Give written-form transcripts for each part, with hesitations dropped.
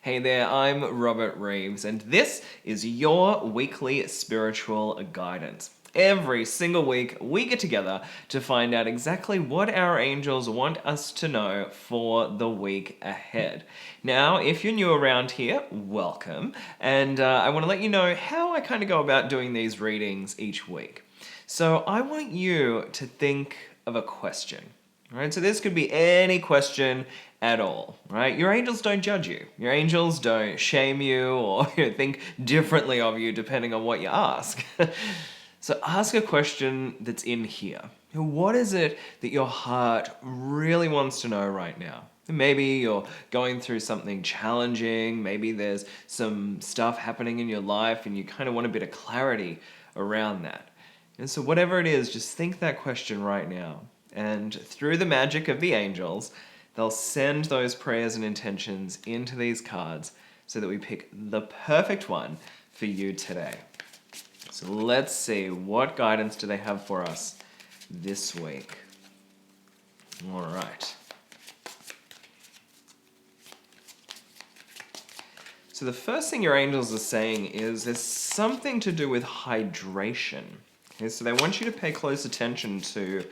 Hey there, I'm Robert Reeves, and this is your weekly spiritual guidance. Every single week, we get together to find out exactly what our angels want us to know for the week ahead. Now, if you're new around here, welcome, and I want to let you know how I kind of go about doing these readings each week. So, I want you to think of a question. Right, so this could be any question at all, right? Your angels don't judge you. Your angels don't shame you or think differently of you depending on what you ask. So ask a question that's in here. What is it that your heart really wants to know right now? Maybe you're going through something challenging, maybe there's some stuff happening in your life and you kind of want a bit of clarity around that. And so whatever it is, just think that question right now. And through the magic of the angels, they'll send those prayers and intentions into these cards so that we pick the perfect one for you today. So let's see, what guidance do they have for us this week? All right. So the first thing your angels are saying is there's something to do with hydration. Okay, so they want you to pay close attention to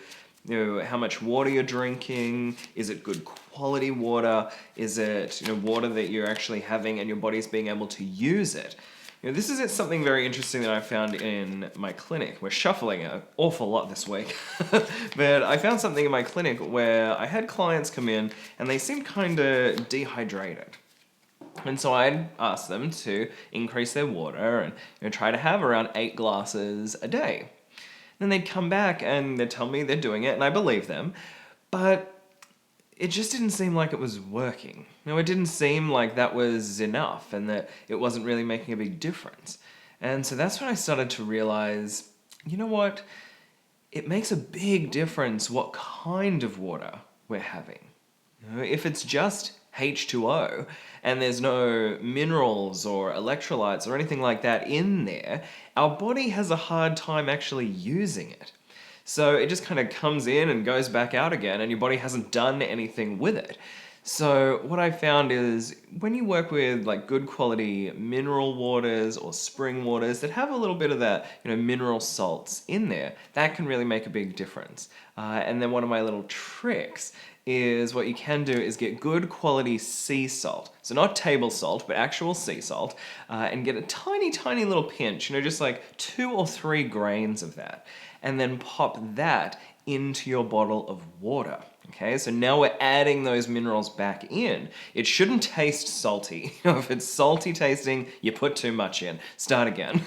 how much water you're drinking. Is it good quality water? Is it water that you're actually having and your body's being able to use it? This is something very interesting that I found in my clinic. We're shuffling an awful lot this week. But I found something in my clinic where I had clients come in and they seemed kind of dehydrated. And so I'd ask them to increase their water and try to have around 8 glasses a day. Then they'd come back and they'd tell me they're doing it, and I believe them. But it just didn't seem like it was working. It didn't seem like that was enough and that it wasn't really making a big difference. And so that's when I started to realize, you know what? It makes a big difference what kind of water we're having. If it's just H2O and there's no minerals or electrolytes or anything like that in there, our body has a hard time actually using it. So it just kind of comes in and goes back out again, and your body hasn't done anything with it. So what I found is when you work with like good quality mineral waters or spring waters that have a little bit of that mineral salts in there, that can really make a big difference. And then one of my little tricks is what you can do is get good quality sea salt. So not table salt, but actual sea salt, and get a tiny little pinch, just like 2 or 3 grains of that, and then pop that into your bottle of water. Okay, so now we're adding those minerals back in. It shouldn't taste salty. If it's salty tasting, you put too much in. Start again.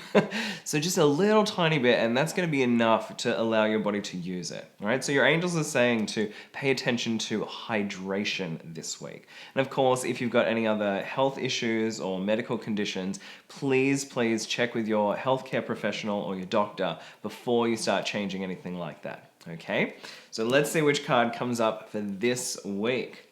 So just a little tiny bit, and that's going to be enough to allow your body to use it. All right, so your angels are saying to pay attention to hydration this week. And of course, if you've got any other health issues or medical conditions, please check with your healthcare professional or your doctor before you start changing anything like that. Okay, so let's see which card comes up for this week.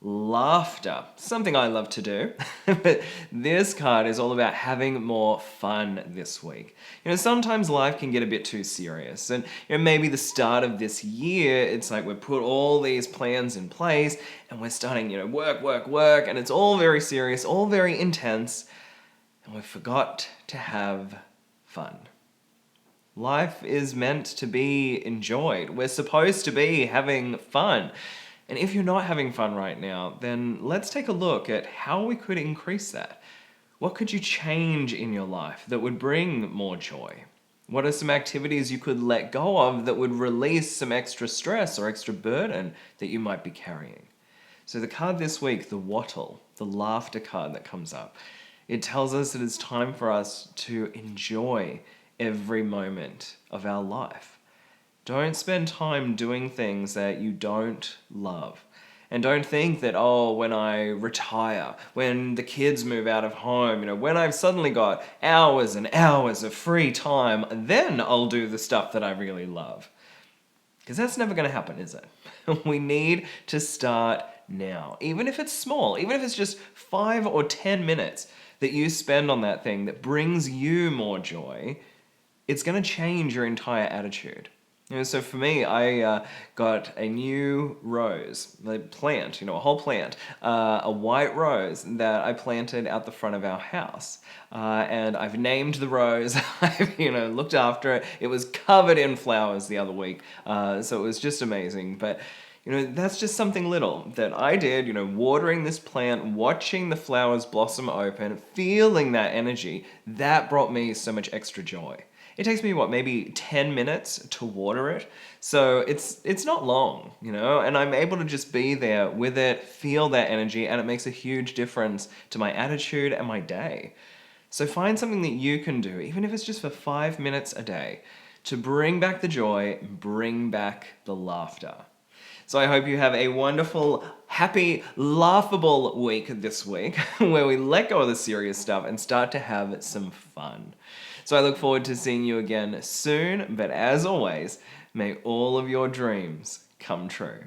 Laughter, something I love to do, but this card is all about having more fun this week. Sometimes life can get a bit too serious, and maybe the start of this year, it's like we've put all these plans in place, and we're starting, work, and it's all very serious, all very intense, and we forgot to have fun. Life is meant to be enjoyed. We're supposed to be having fun. And if you're not having fun right now, then let's take a look at how we could increase that. What could you change in your life that would bring more joy? What are some activities you could let go of that would release some extra stress or extra burden that you might be carrying? So the card this week, the wattle, the laughter card that comes up, it tells us that it's time for us to enjoy every moment of our life. Don't spend time doing things that you don't love. And don't think that, when I retire, when the kids move out of home, when I've suddenly got hours and hours of free time, then I'll do the stuff that I really love. Because that's never going to happen, is it? We need to start now. Even if it's small, even if it's just 5 or 10 minutes that you spend on that thing that brings you more joy, it's going to change your entire attitude. So for me, I got a new rose, a plant, a whole plant, a white rose that I planted out the front of our house. And I've named the rose, I've, looked after it. It was covered in flowers the other week, so it was just amazing. But, that's just something little that I did, watering this plant, watching the flowers blossom open, feeling that energy, that brought me so much extra joy. It takes me, what, maybe 10 minutes to water it. So it's not long, and I'm able to just be there with it, feel that energy, and it makes a huge difference to my attitude and my day. So find something that you can do, even if it's just for 5 minutes a day, to bring back the joy, bring back the laughter. So I hope you have a wonderful, happy, laughable week this week where we let go of the serious stuff and start to have some fun. So I look forward to seeing you again soon, but as always, may all of your dreams come true.